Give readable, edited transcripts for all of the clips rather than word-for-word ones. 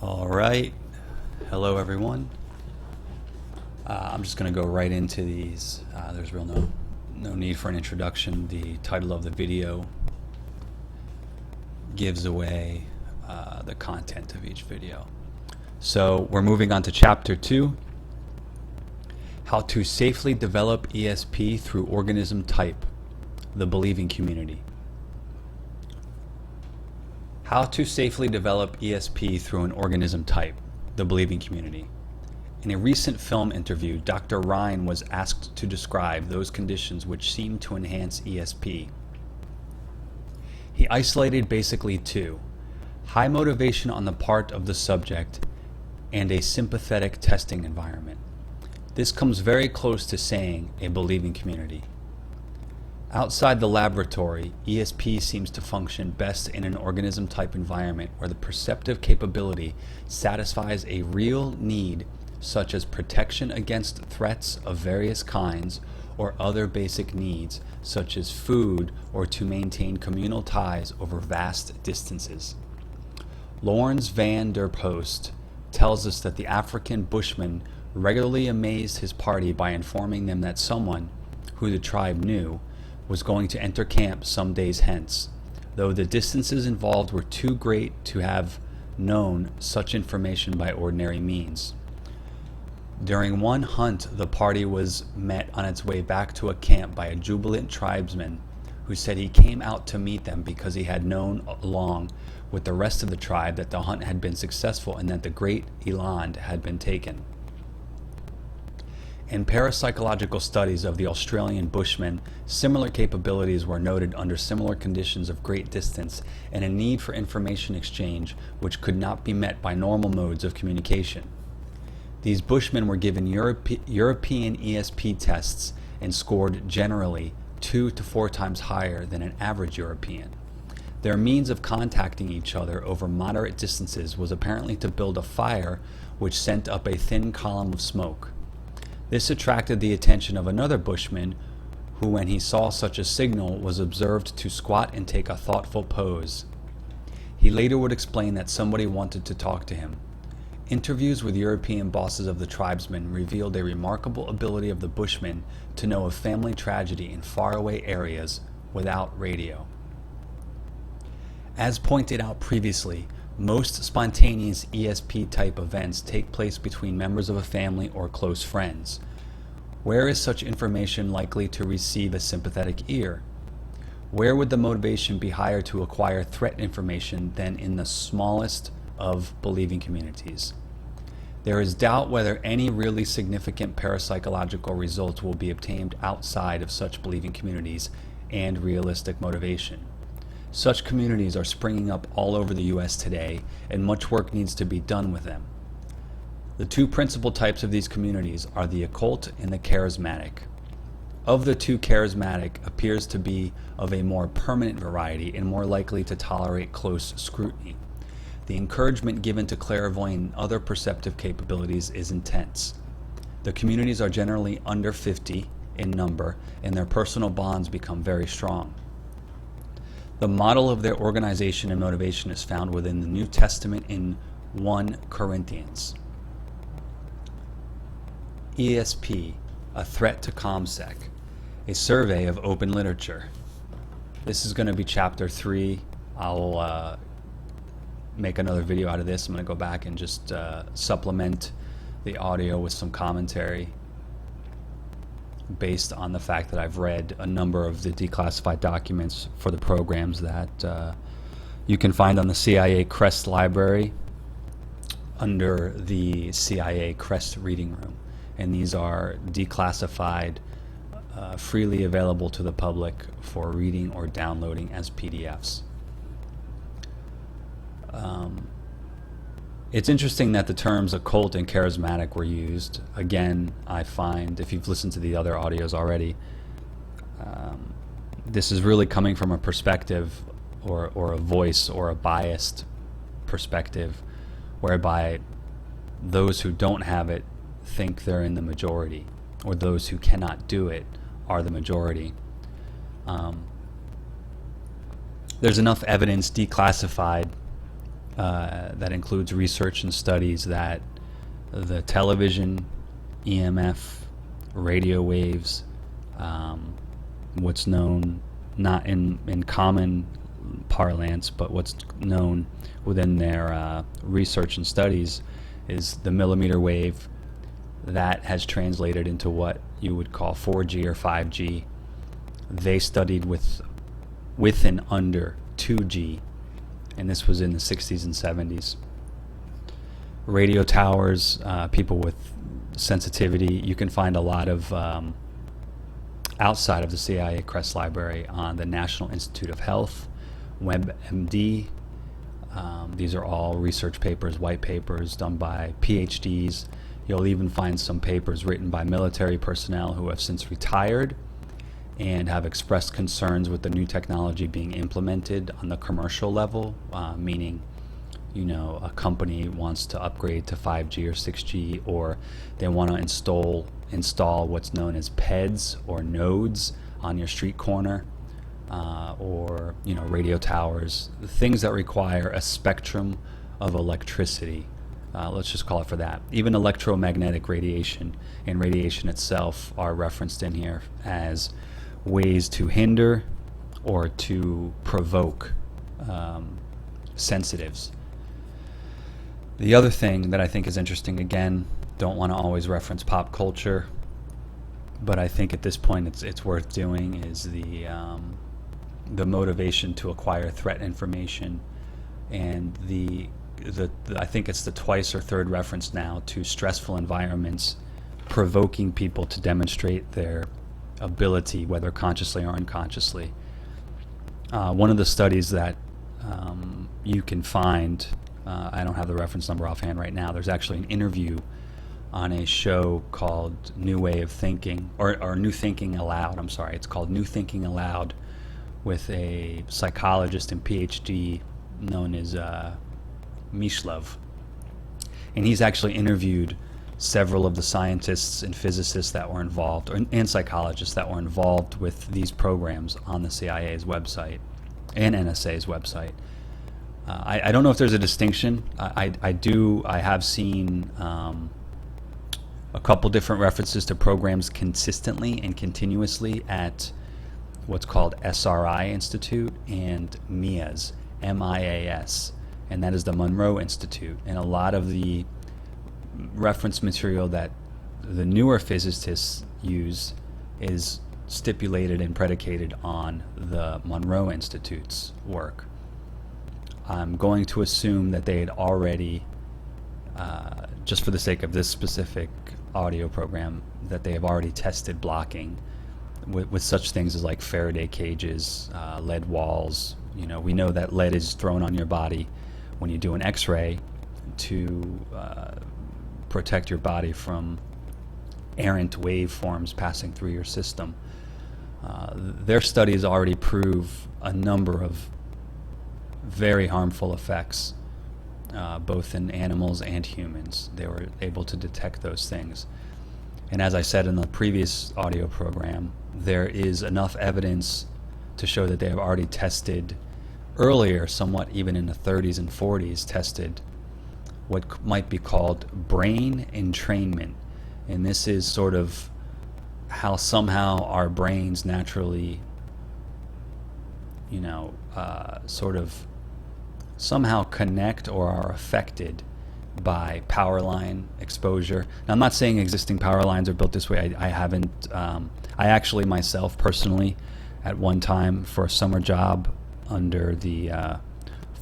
All right. Hello, everyone. I'm just going to go right into these. There's no need for an introduction. The title of the video gives away the content of each video. So we're moving on to Chapter 2, How to Safely Develop ESP Through Organism Type, the Believing Community. How to safely develop ESP through an organism type, the believing community. In a recent film interview, Dr. Ryan was asked to describe those conditions which seem to enhance ESP. He isolated basically two: high motivation on the part of the subject and a sympathetic testing environment. This comes very close to saying a believing community. Outside the laboratory, ESP seems to function best in an organism-type environment where the perceptive capability satisfies a real need, such as protection against threats of various kinds, or other basic needs, such as food or to maintain communal ties over vast distances. Lawrence van der Post tells us that the African bushman regularly amazed his party by informing them that someone, who the tribe knew, was going to enter camp some days hence, though the distances involved were too great to have known such information by ordinary means. During one hunt, the party was met on its way back to a camp by a jubilant tribesman who said he came out to meet them because he had known along with the rest of the tribe that the hunt had been successful and that the great eland had been taken. In parapsychological studies of the Australian Bushmen, similar capabilities were noted under similar conditions of great distance and a need for information exchange which could not be met by normal modes of communication. These Bushmen were given European ESP tests and scored generally 2 to 4 times higher than an average European. Their means of contacting each other over moderate distances was apparently to build a fire which sent up a thin column of smoke. This attracted the attention of another bushman who, when he saw such a signal, was observed to squat and take a thoughtful pose. He later would explain that somebody wanted to talk to him. Interviews with European bosses of the tribesmen revealed a remarkable ability of the bushmen to know of family tragedy in faraway areas without radio. As pointed out previously, most spontaneous ESP-type events take place between members of a family or close friends. Where is such information likely to receive a sympathetic ear? Where would the motivation be higher to acquire threat information than in the smallest of believing communities? There is doubt whether any really significant parapsychological results will be obtained outside of such believing communities and realistic motivation. Such communities are springing up all over the U.S. today, and much work needs to be done with them. The two principal types of these communities are the occult and the charismatic. Of the two, charismatic appears to be of a more permanent variety and more likely to tolerate close scrutiny. The encouragement given to clairvoyant and other perceptive capabilities is intense. The communities are generally under 50 in number, and their personal bonds become very strong. The model of their organization and motivation is found within the New Testament in 1 Corinthians. ESP, a threat to ComSec, a survey of open literature. This is going to be Chapter 3. I'll make another video out of this. I'm going to go back and just supplement the audio with some commentary based on the fact that I've read a number of the declassified documents for the programs that you can find on the CIA CREST library under the CIA CREST reading room. And these are declassified, freely available to the public for reading or downloading as PDFs. It's interesting that the terms occult and charismatic were used. Again, I find, if you've listened to the other audios already, this is really coming from a perspective or a voice or a biased perspective, whereby those who don't have it think they're in the majority, or those who cannot do it are the majority. There's enough evidence declassified that includes research and studies that the television, EMF, radio waves, what's known not in common parlance, but what's known within their research and studies is the millimeter wave that has translated into what you would call 4G or 5G. They studied with and under 2G, and this was in the 60s and 70s. Radio towers, people with sensitivity, you can find a lot of outside of the CIA CREST library on the National Institute of Health, WebMD. These are all research papers, white papers done by PhDs. You'll even find some papers written by military personnel who have since retired and have expressed concerns with the new technology being implemented on the commercial level, meaning, you know, a company wants to upgrade to 5G or 6G, or they want to install what's known as PEDs or nodes on your street corner, or, you know, radio towers, things that require a spectrum of electricity. Let's just call it for that. Even electromagnetic radiation and radiation itself are referenced in here as ways to hinder or to provoke sensitives. The other thing that I think is interesting, again, don't want to always reference pop culture, but I think at this point it's worth doing, is the motivation to acquire threat information, and the I think it's the twice or third reference now to stressful environments provoking people to demonstrate their ability, whether consciously or unconsciously. One of the studies that you can find, I don't have the reference number offhand right now, there's actually an interview on a show called New Way of Thinking, or New Thinking Aloud, I'm sorry, it's called New Thinking Aloud, with a psychologist and PhD known as Mishlove. And he's actually interviewed several of the scientists and physicists that were involved, and psychologists that were involved with these programs on the CIA's website and NSA's website. I don't know if there's a distinction. I have seen a couple different references to programs consistently and continuously at what's called SRI Institute and MIAS, MIAS, and that is the Monroe Institute. And a lot of the reference material that the newer physicists use is stipulated and predicated on the Monroe Institute's work. I'm going to assume that they had already, just for the sake of this specific audio program, that they have already tested blocking with such things as like Faraday cages, lead walls. You know, we know that lead is thrown on your body when you do an X-ray to protect your body from errant waveforms passing through your system. Their studies already prove a number of very harmful effects, both in animals and humans. They were able to detect those things. And as I said in the previous audio program, there is enough evidence to show that they have already tested earlier, somewhat even in the 30s and 40s, tested what might be called brain entrainment. And this is sort of how somehow our brains naturally, you know, sort of somehow connect or are affected by power line exposure. Now, I'm not saying existing power lines are built this way. I haven't, I actually myself personally at one time for a summer job under the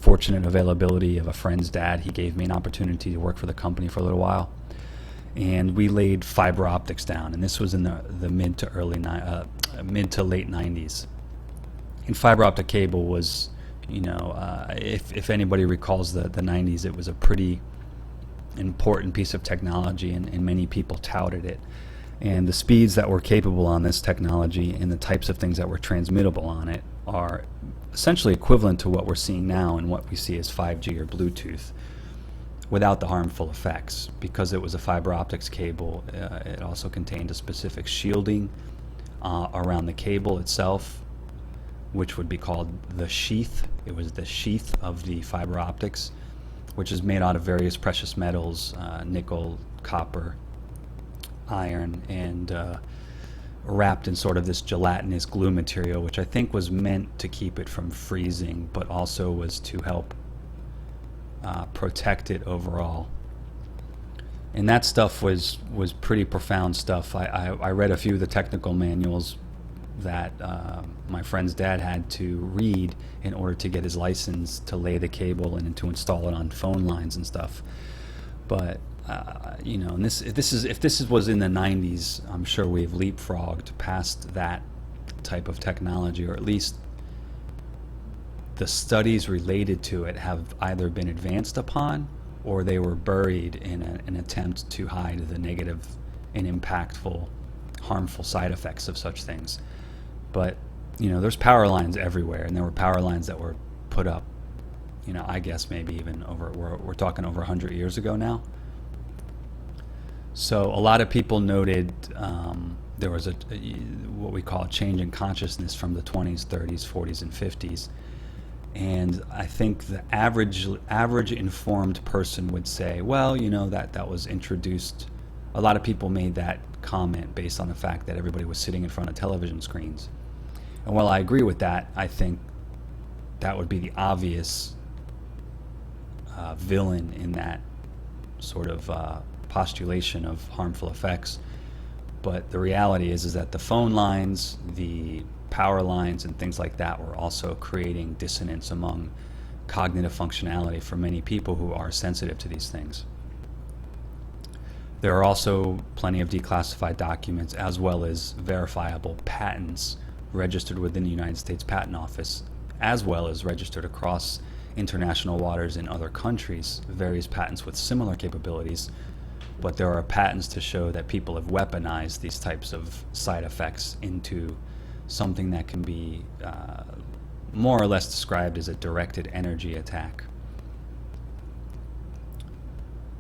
fortunate availability of a friend's dad, he gave me an opportunity to work for the company for a little while. And we laid fiber optics down, and this was in the mid to late 90s. And fiber optic cable was, you know, if anybody recalls the 90s, it was a pretty important piece of technology, and many people touted it. And the speeds that were capable on this technology and the types of things that were transmittable on it are essentially equivalent to what we're seeing now and what we see as 5G or Bluetooth, without the harmful effects. Because it was a fiber optics cable, it also contained a specific shielding around the cable itself, which would be called the sheath. It was the sheath of the fiber optics. which is made out of various precious metals, nickel, copper, iron, and wrapped in sort of this gelatinous glue material, which I think was meant to keep it from freezing, but also was to help protect it overall. And that stuff was pretty profound stuff. I read a few of the technical manuals that my friend's dad had to read in order to get his license to lay the cable and to install it on phone lines and stuff. But you know, and if this was in the 90s, I'm sure we've leapfrogged past that type of technology, or at least the studies related to it have either been advanced upon or they were buried in an attempt to hide the negative and impactful, harmful side effects of such things. But you know, there's power lines everywhere, and there were power lines that were put up, you know, I guess maybe even over, we're talking over 100 years ago now. So a lot of people noted there was what we call a change in consciousness from the 20s, 30s, 40s, and 50s. And I think the average informed person would say, well, you know, that was introduced. A lot of people made that comment based on the fact that everybody was sitting in front of television screens. And while I agree with that, I think that would be the obvious villain in that sort of postulation of harmful effects. But the reality is that the phone lines, the power lines, and things like that were also creating dissonance among cognitive functionality for many people who are sensitive to these things. There are also plenty of declassified documents as well as verifiable patents registered within the United States Patent Office, as well as registered across international waters in other countries, various patents with similar capabilities. But there are patents to show that people have weaponized these types of side effects into something that can be more or less described as a directed energy attack.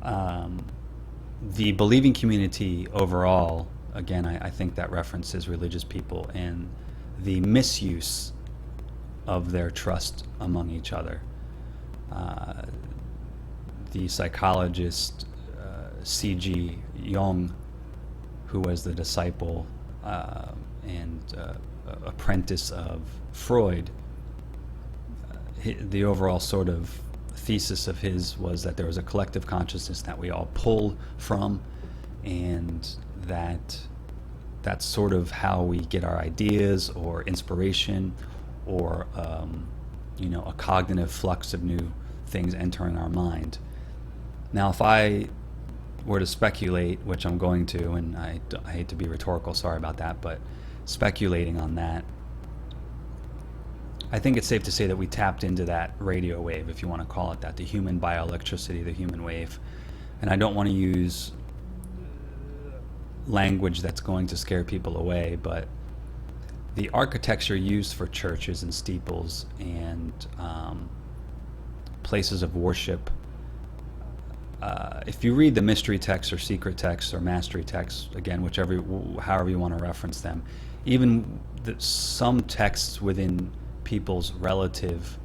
The believing community overall, again, I think that references religious people and the misuse of their trust among each other. The psychologist C.G. Jung, who was the disciple and apprentice of Freud, the overall sort of thesis of his was that there was a collective consciousness that we all pull from, and that's sort of how we get our ideas or inspiration, or you know, a cognitive flux of new things entering our mind. Now, if I were to speculate, which I'm going to, and I hate to be rhetorical, sorry about that, but speculating on that, I think it's safe to say that we tapped into that radio wave, if you want to call it that, the human bioelectricity, the human wave. And I don't want to use language that's going to scare people away, but the architecture used for churches and steeples and places of worship, if you read the mystery texts or secret texts or mastery texts, again, however you want to reference them, even some texts within people's relative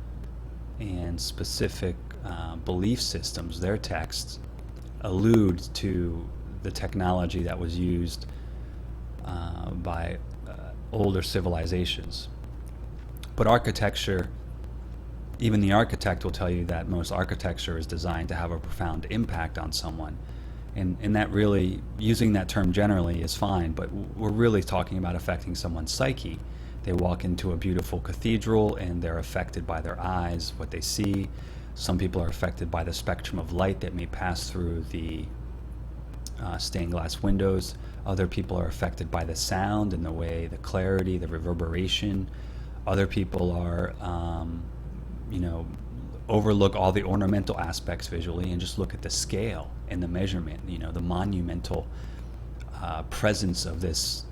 and specific belief systems, their texts allude to the technology that was used by older civilizations. But architecture, even the architect will tell you that most architecture is designed to have a profound impact on someone. And that really, using that term generally is fine, but we're really talking about affecting someone's psyche. They walk into a beautiful cathedral and they're affected by their eyes, what they see. Some people are affected by the spectrum of light that may pass through the stained glass windows. Other people are affected by the sound and the way, the clarity, the reverberation. Other people are, overlook all the ornamental aspects visually and just look at the scale and the measurement, the monumental presence of this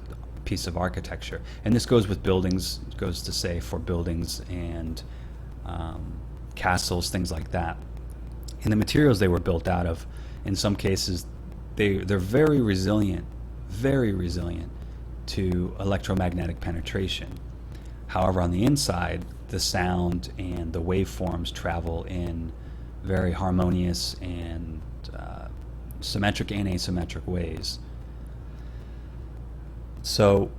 piece of architecture. And this goes with buildings, goes to say for buildings and castles, things like that. And the materials they were built out of, in some cases, they're very resilient to electromagnetic penetration. However, on the inside, the sound and the waveforms travel in very harmonious and symmetric and asymmetric ways. So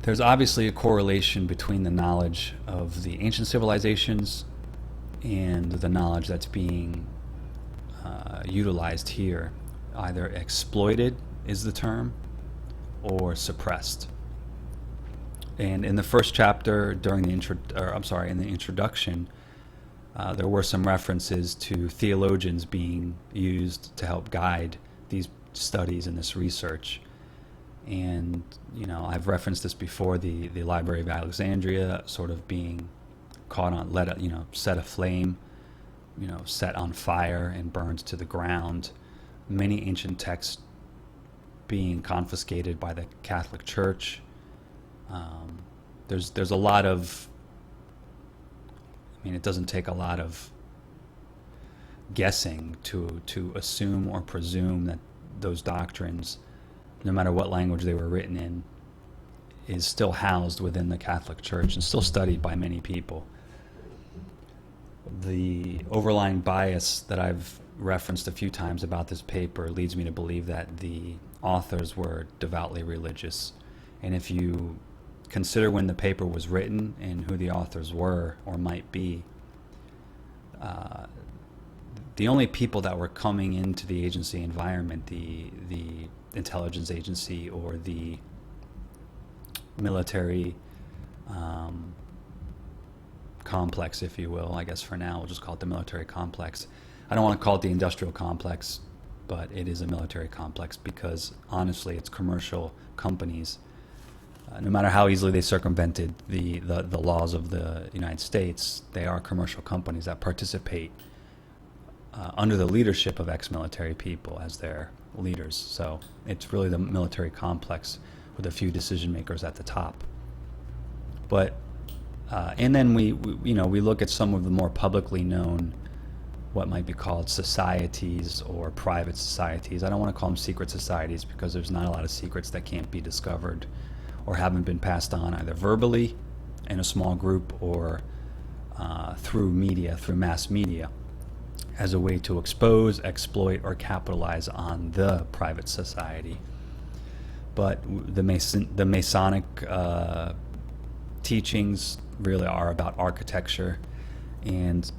there's obviously a correlation between the knowledge of the ancient civilizations and the knowledge that's being utilized here. Either exploited is the term, or suppressed. And in the first chapter, during the in the introduction, there were some references to theologians being used to help guide these studies and this research. And I've referenced this before: the Library of Alexandria sort of being caught on, set aflame, set on fire and burned to the ground. Many ancient texts being confiscated by the Catholic Church. There's a lot of, it doesn't take a lot of guessing to assume or presume that those doctrines, no matter what language they were written in, is still housed within the Catholic Church and still studied by many people. The overlying bias that I've referenced a few times about this paper leads me to believe that the authors were devoutly religious. And if you consider when the paper was written and who the authors were or might be, the only people that were coming into the agency environment, the intelligence agency or the military complex, if you will, I guess for now we'll just call it the military complex. I don't want to call it the industrial complex, but it is a military complex because honestly it's commercial companies. No matter how easily they circumvented the laws of the United States, they are commercial companies that participate under the leadership of ex-military people as their leaders. So it's really the military complex with a few decision makers at the top. But and then we look at some of the more publicly known, what might be called societies or private societies. I don't want to call them secret societies because there's not a lot of secrets that can't be discovered or haven't been passed on either verbally in a small group or through media, through mass media, as a way to expose, exploit, or capitalize on the private society. But the Masonic teachings really are about architecture, and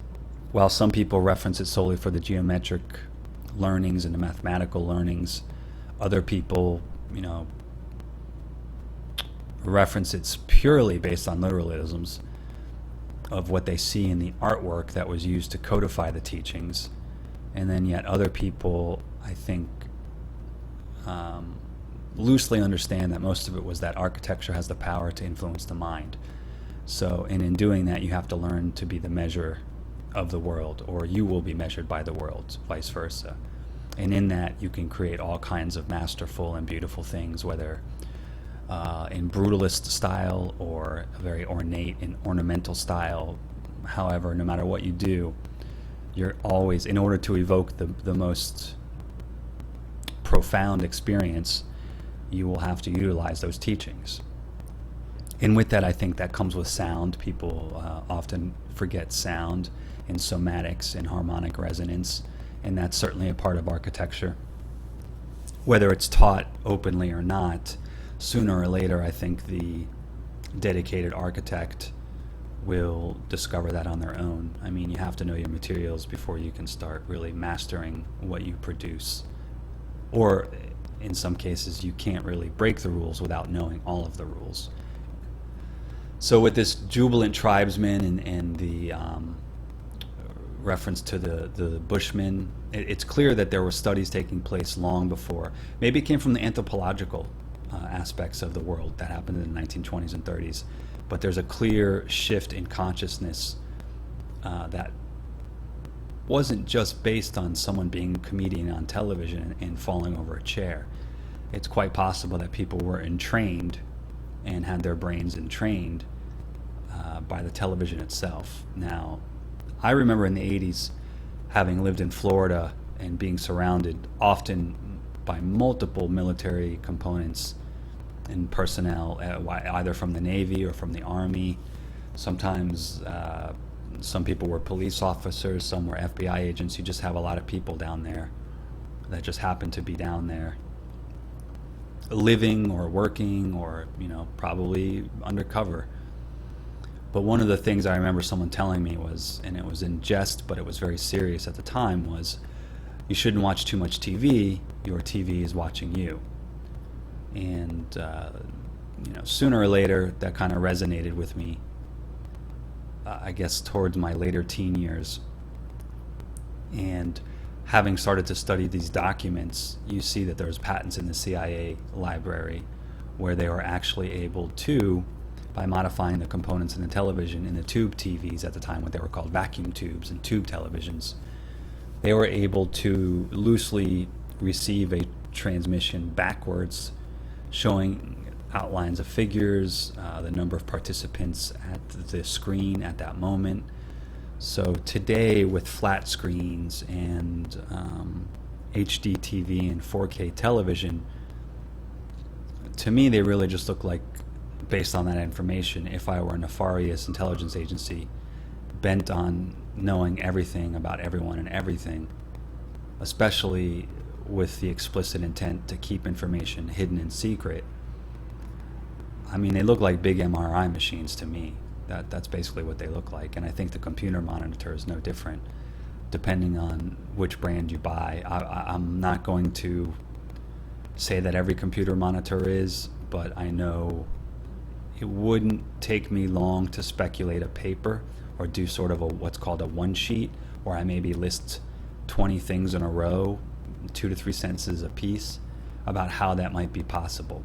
while some people reference it solely for the geometric learnings and the mathematical learnings, other people, reference it purely based on literalisms of what they see in the artwork that was used to codify the teachings. And then yet other people, I think, loosely understand that most of it was that architecture has the power to influence the mind. So, and in doing that, you have to learn to be the measure of the world, or you will be measured by the world, vice versa. And in that, you can create all kinds of masterful and beautiful things, whether in brutalist style or a very ornate and ornamental style. However, no matter what you do, you're always, in order to evoke the most profound experience, you will have to utilize those teachings. And with that, I think that comes with sound. People often forget sound and somatics and harmonic resonance, and that's certainly a part of architecture. Whether it's taught openly or not, sooner or later, I think the dedicated architect will discover that on their own. I mean, you have to know your materials before you can start really mastering what you produce. Or in some cases, you can't really break the rules without knowing all of the rules. So with this jubilant tribesman and the reference to the Bushmen, it's clear that there were studies taking place long before. Maybe it came from the anthropological aspects of the world that happened in the 1920s and 30s, but there's a clear shift in consciousness that wasn't just based on someone being a comedian on television and falling over a chair. It's quite possible that people were entrained and had their brains entrained by the television itself. Now, I remember in the 80s having lived in Florida and being surrounded often by multiple military components and personnel, either from the Navy or from the Army, sometimes Some people were police officers, some were FBI agents. You just have a lot of people down there that just happen to be down there living or working or, probably undercover. But one of the things I remember someone telling me was, and it was in jest, but it was very serious at the time, was you shouldn't watch too much TV. Your TV is watching you. And, sooner or later, that kind of resonated with me, I guess, towards my later teen years. And having started to study these documents, you see that there's patents in the CIA library where they were actually able to, by modifying the components in the television, in the tube TVs at the time, what they were called vacuum tubes and tube televisions, they were able to loosely receive a transmission backwards, showing outlines of figures, the number of participants at the screen at that moment. So today, with flat screens and HD TV and 4K television, to me they really just look like, based on that information, if I were a nefarious intelligence agency bent on knowing everything about everyone and everything, especially with the explicit intent to keep information hidden and secret. I mean, they look like big MRI machines to me. That's basically what they look like. And I think the computer monitor is no different, depending on which brand you buy. I'm not going to say that every computer monitor is, but I know it wouldn't take me long to speculate a paper or do sort of what's called a one sheet, where I maybe list 20 things in a row, 2 to 3 sentences a piece, about how that might be possible.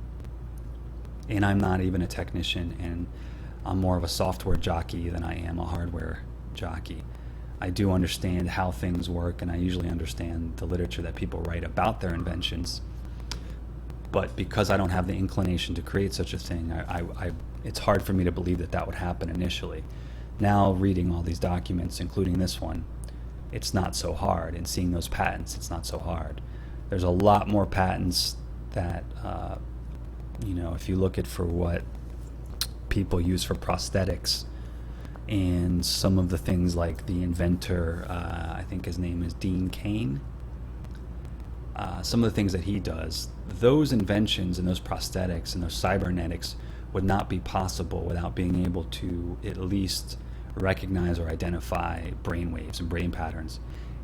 And I'm not even a technician, and I'm more of a software jockey than I am a hardware jockey. I do understand how things work, and I usually understand the literature that people write about their inventions. But because I don't have the inclination to create such a thing, it's hard for me to believe that would happen initially. Now, reading all these documents, including this one, it's not so hard. And seeing those patents, it's not so hard. There's a lot more patents that, if you look at for what people use for prosthetics, and some of the things like the inventor, I think his name is Dean Cain, some of the things that he does, those inventions and those prosthetics and those cybernetics would not be possible without being able to at least recognize or identify brain waves and brain patterns.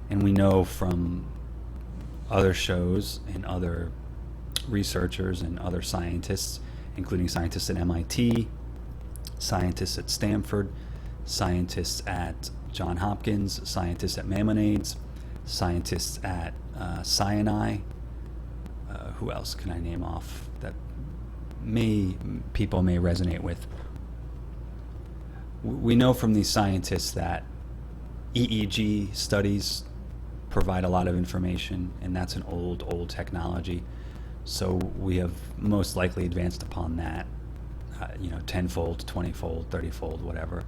And we know from other shows and other researchers and other scientists, including scientists at MIT, scientists at Stanford, scientists at Johns Hopkins, scientists at Maimonides, scientists at Sinai. Who else can I name off that people may resonate with? We know from these scientists that EEG studies provide a lot of information, and that's an old technology. So we have most likely advanced upon that, 10-fold, 20-fold, 30-fold, whatever.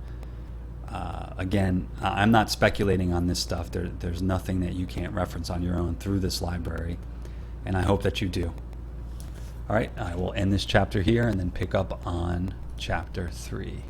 Again, I'm not speculating on this stuff. There's nothing that you can't reference on your own through this library, and I hope that you do. All right, I will end this chapter here and then pick up on chapter 3.